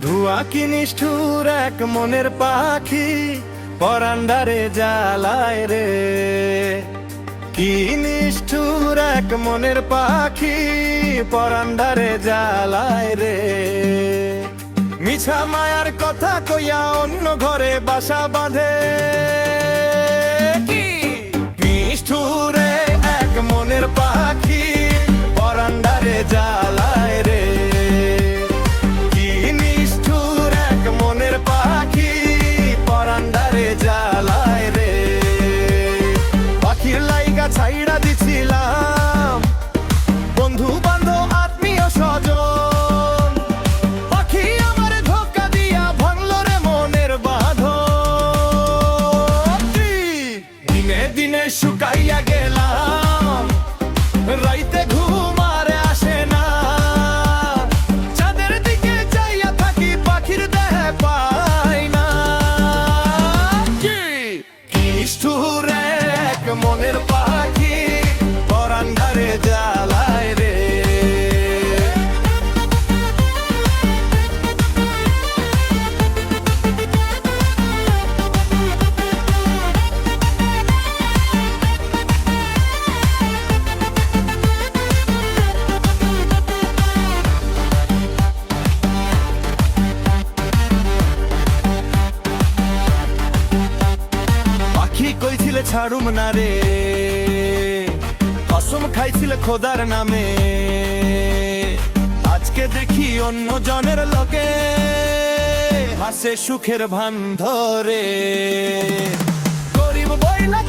ধোঁয়া কি নিষ্ঠুর এক মনের পাখি, পরান্ডারে জ্বালায় রে। কি নিষ্ঠুর এক মনের পাখি, পরান্ডারে জ্বালায় রে। মিছা মায়ার কথা কইয়া অন্য ঘরে বাসা বাঁধে। কি নিষ্ঠুর এক মনের পাখি, পরান্ডারে জ্বালায় রে। কি নিষ্ঠুর এক মনের পাখি, পরান্ডারে জ্বালায় রে। পাখির লাইগা ছাইড়া দিছিলাম বন্ধু বান্ধব আত্মীয় স্বজন, পাখি আমার ধোকা দিয়া ভাঙলো রে মনের বাঁধন। দিনে দিনে শুকাইয়া গেলাম, রাইতে ঘুম আর আসে না। চাঁদের দিকে যাইয়া থাকি, পাখির দেহ পাই না। কি নিষ্ঠুর এক মনের পাখি, পরান্ডারে জ্বালায় রে। পাখি কইছিলে ছাড়ুম না রে, কসম খাইছিলে খোদার নামে। আজকে দেখি অন্য জনের লোকে হাসে সুখের ভান ধরে। গরিব বইলা